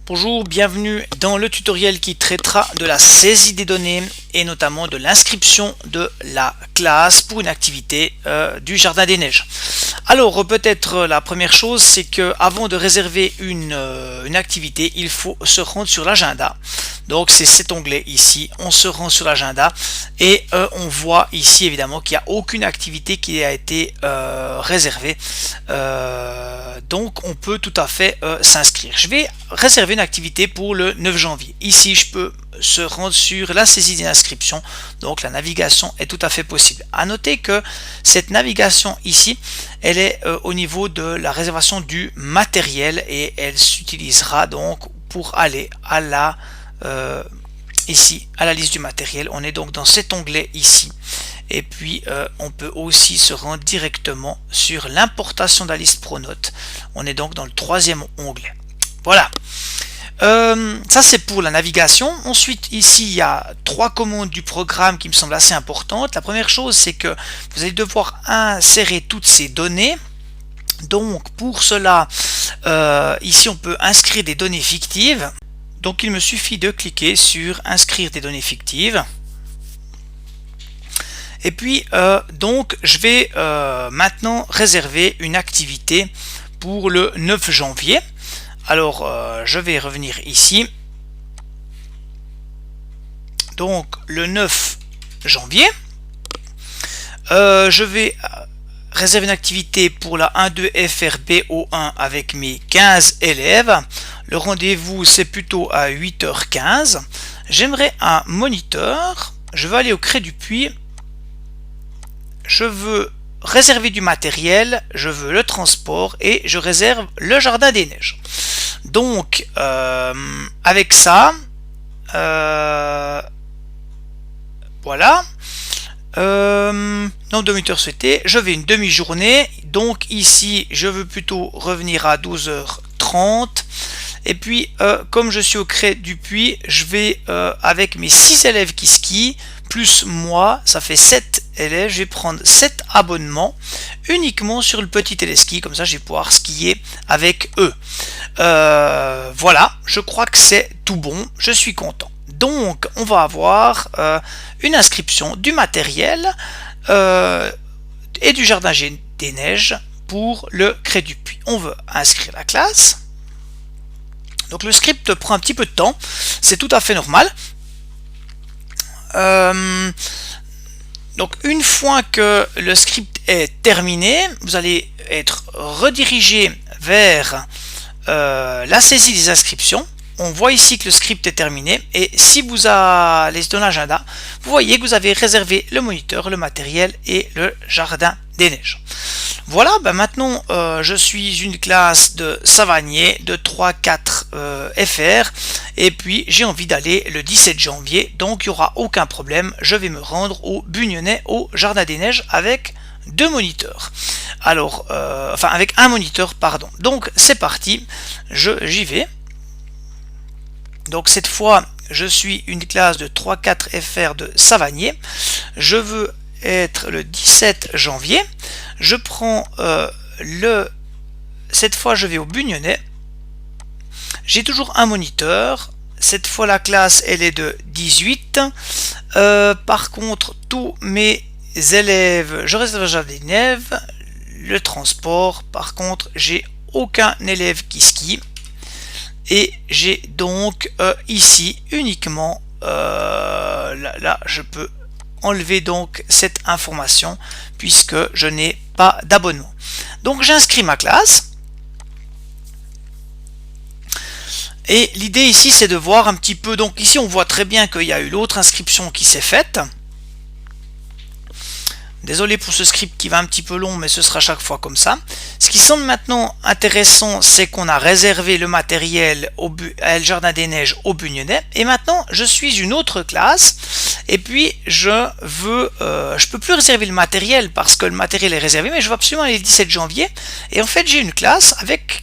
Bonjour, bienvenue dans le tutoriel qui traitera de la saisie des données et notamment de l'inscription de la classe pour une activité du Jardin des Neiges. Alors peut-être la première chose, c'est que avant de réserver une activité, il faut se rendre sur l'agenda. Donc c'est cet onglet ici, on se rend sur l'agenda et on voit ici évidemment qu'il n'y a aucune activité qui a été réservée. Donc on peut tout à fait s'inscrire. Je vais réserver une activité pour le 9 janvier. Ici je peux se rendre sur la saisie des inscriptions, donc la navigation est tout à fait possible. À noter que cette navigation ici, elle est au niveau de la réservation du matériel et elle s'utilisera donc pour aller à la ici à la liste du matériel. On est donc dans cet onglet ici et puis on peut aussi se rendre directement sur l'importation de la liste Pronote. On est donc dans le troisième onglet. Voilà, ça c'est pour la navigation. Ensuite ici il y a trois commandes du programme qui me semblent assez importantes. La première chose, c'est que vous allez devoir insérer toutes ces données. Donc pour cela ici on peut inscrire des données fictives. Donc il me suffit de cliquer sur inscrire des données fictives. Et puis donc je vais maintenant réserver une activité pour le 9 janvier. Alors je vais revenir ici. Donc le 9 janvier, je vais réserver une activité pour la 1-2 FRBO1 avec mes 15 élèves. Le rendez-vous c'est plutôt à 8h15. J'aimerais un moniteur. Je vais aller au Cré du Puy. Je veux réserver du matériel, je veux le transport et je réserve le Jardin des Neiges. Donc avec ça, voilà. Nombre de moniteurs souhaités, je vais une demi-journée. Donc ici, je veux plutôt revenir à 12h30. Et puis, comme je suis au Cré du Puy, je vais avec mes 6 élèves qui skient, plus moi, ça fait 7 élèves, je vais prendre 7 abonnements uniquement sur le petit téléski, comme ça je vais pouvoir skier avec eux. Voilà, je crois que c'est tout bon, je suis content. Donc on va avoir une inscription du matériel et du Jardin des Neiges pour le Cré du Puy. On veut inscrire la classe. Donc le script prend un petit peu de temps, c'est tout à fait normal. Donc une fois que le script est terminé, vous allez être redirigé vers la saisie des inscriptions. On voit ici que le script est terminé et si vous allez dans l'agenda, vous voyez que vous avez réservé le moniteur, le matériel et le Jardin des Neiges. Voilà, maintenant je suis une classe de Savagnier de 3-4 FR et puis j'ai envie d'aller le 17 janvier, donc il n'y aura aucun problème, je vais me rendre au Bugnonnet au Jardin des Neiges avec 2 moniteurs. Alors, enfin avec un moniteur, pardon. Donc c'est parti, j'y vais. Donc cette fois, je suis une classe de 3-4 FR de Savagnier. Je veux être le 17 janvier. Je prends cette fois je vais au Bugnonnet. J'ai toujours un moniteur. Cette fois la classe elle est de 18. Par contre tous mes élèves, je réserve déjà des élèves. Le transport, par contre j'ai aucun élève qui skie. Et j'ai donc ici uniquement là je peux enlever donc cette information puisque je n'ai pas d'abonnement. Donc j'inscris ma classe et l'idée ici c'est de voir un petit peu. Donc ici on voit très bien qu'il y a eu l'autre inscription qui s'est faite. Désolé pour ce script qui va un petit peu long, mais ce sera chaque fois comme ça. Ce qui semble maintenant intéressant, c'est qu'on a réservé le matériel au Jardin des Neiges au Bugnonnet. Et maintenant, je suis une autre classe. Et puis, je peux plus réserver le matériel parce que le matériel est réservé, mais je veux absolument aller le 17 janvier. Et en fait, j'ai une classe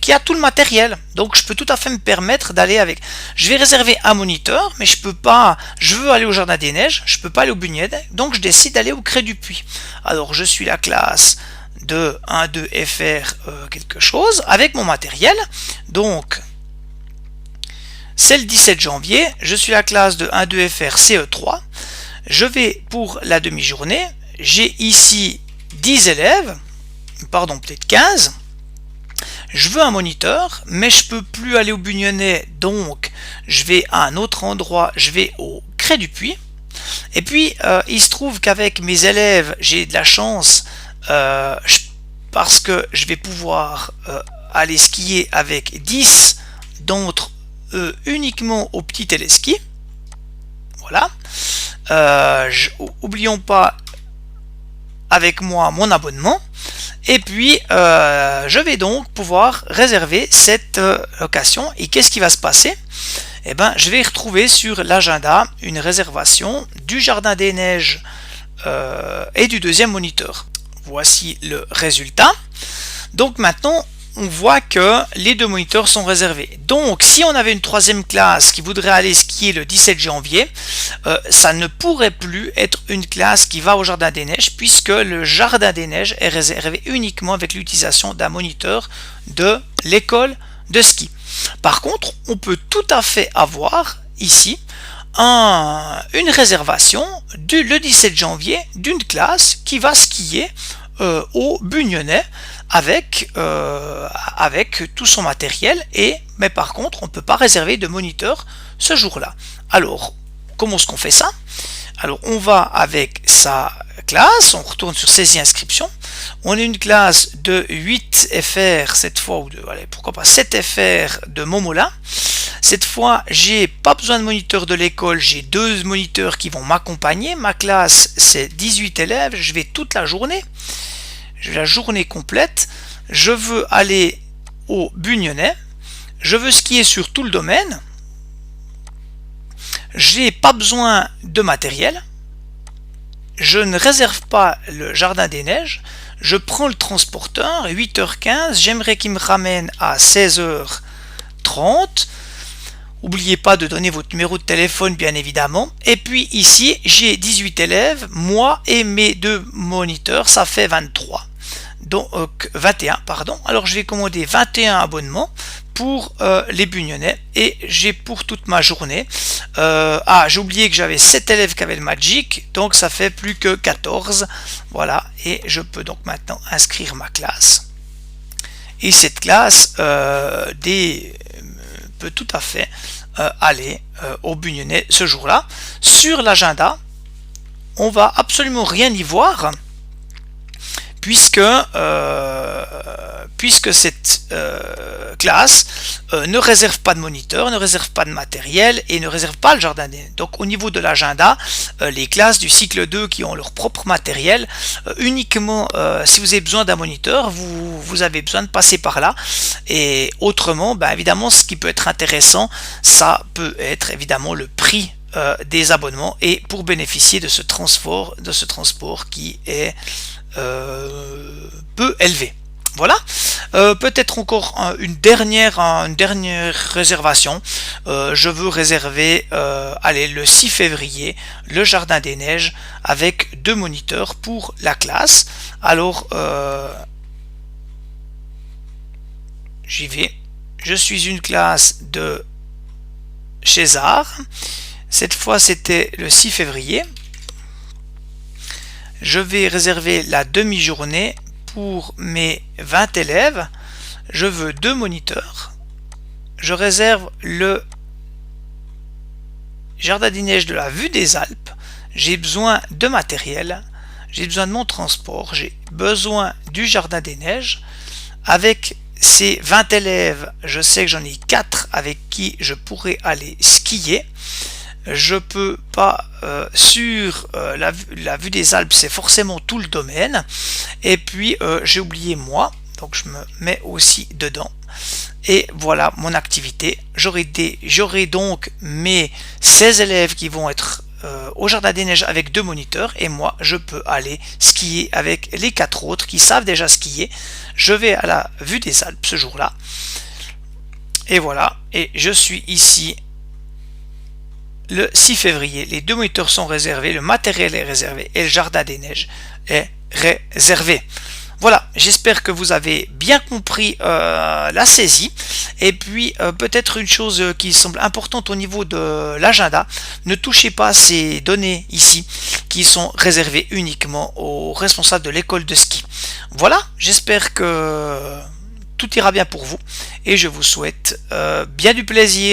qui a tout le matériel. Donc, je peux tout à fait me permettre d'aller avec. Je vais réserver un moniteur, mais je peux pas. Je veux aller au Jardin des Neiges, je peux pas aller au Bugnonnet. Donc, je décide d'aller au Cré du Puy. Alors je suis la classe de 1-2 FR quelque chose avec mon matériel. Donc c'est le 17 janvier, je suis la classe de 1-2 FR CE3, je vais pour la demi-journée, j'ai ici 10 élèves, pardon peut-être 15, je veux un moniteur, mais je peux plus aller au Bugnonnet, donc je vais à un autre endroit, je vais au Cré du Puy. Et puis il se trouve qu'avec mes élèves, j'ai de la chance parce que je vais pouvoir aller skier avec 10 d'entre eux uniquement au petit téléski. Voilà. Oublions pas avec moi mon abonnement. Et puis, je vais donc pouvoir réserver cette location. Et qu'est-ce qui va se passer? Eh ben, je vais retrouver sur l'agenda une réservation du Jardin des Neiges et du deuxième moniteur. Voici le résultat. Donc maintenant, on voit que les deux moniteurs sont réservés. Donc, si on avait une troisième classe qui voudrait aller skier le 17 janvier, ça ne pourrait plus être une classe qui va au Jardin des Neiges, puisque le Jardin des Neiges est réservé uniquement avec l'utilisation d'un moniteur de l'école de ski. Par contre, on peut tout à fait avoir ici une réservation le 17 janvier d'une classe qui va skier au Bugnonnet avec tout son matériel, mais par contre on ne peut pas réserver de moniteur ce jour-là. Alors comment est-ce qu'on fait ça? Alors on va avec sa classe, on retourne sur saisie inscription, on a une classe de 8 FR cette fois, ou allez, pourquoi pas 7 FR de Momola. Cette fois, j'ai pas besoin de moniteur de l'école, j'ai deux moniteurs qui vont m'accompagner. Ma classe, c'est 18 élèves, je vais toute la journée complète. Je veux aller au Bugnonnet, je veux skier sur tout le domaine. J'ai pas besoin de matériel. Je ne réserve pas le Jardin des Neiges. Je prends le transporteur, 8h15, j'aimerais qu'il me ramène à 16h30. N'oubliez pas de donner votre numéro de téléphone, bien évidemment. Et puis ici, j'ai 18 élèves, moi et mes deux moniteurs, ça fait 23. Donc 21, pardon. Alors je vais commander 21 abonnements pour les Bugnonnais et j'ai pour toute ma journée. J'ai oublié que j'avais 7 élèves qui avaient le Magic, donc ça fait plus que 14. Voilà, et je peux donc maintenant inscrire ma classe. Et cette classe peut tout à fait aller au Bugnonnet ce jour-là. Sur l'agenda, on va absolument rien y voir puisque cette classe ne réserve pas de moniteur, ne réserve pas de matériel et ne réserve pas le Jardin des Neiges. Donc au niveau de l'agenda, les classes du cycle 2 qui ont leur propre matériel, uniquement si vous avez besoin d'un moniteur, vous avez besoin de passer par là. Et autrement, évidemment, ce qui peut être intéressant, ça peut être évidemment le prix des abonnements et pour bénéficier de ce transport qui est peu élevé. Voilà, peut-être encore une dernière réservation. Je veux réserver le 6 février le Jardin des Neiges avec 2 moniteurs pour la classe. Alors j'y vais. Je suis une classe de César. Cette fois c'était le 6 février. Je vais réserver la demi-journée pour mes 20 élèves. Je veux 2 moniteurs. Je réserve le Jardin des Neiges de la Vue des Alpes. J'ai besoin de matériel. J'ai besoin de mon transport. J'ai besoin du Jardin des Neiges. Avec ces 20 élèves, je sais que j'en ai 4 avec qui je pourrais aller skier. Je peux pas sur la vue des Alpes, c'est forcément tout le domaine. Et puis j'ai oublié moi, donc je me mets aussi dedans. Et voilà mon activité. J'aurai donc mes 16 élèves qui vont être au Jardin des Neiges avec 2 moniteurs. Et moi, je peux aller skier avec les 4 autres qui savent déjà skier. Je vais à la vue des Alpes ce jour-là. Et voilà. Et je suis ici. Le 6 février, les 2 moniteurs sont réservés, le matériel est réservé et le Jardin des Neiges est réservé. Voilà, j'espère que vous avez bien compris la saisie. Et puis peut-être une chose qui semble importante au niveau de l'agenda, ne touchez pas ces données ici qui sont réservées uniquement aux responsables de l'école de ski. Voilà, j'espère que tout ira bien pour vous et je vous souhaite bien du plaisir.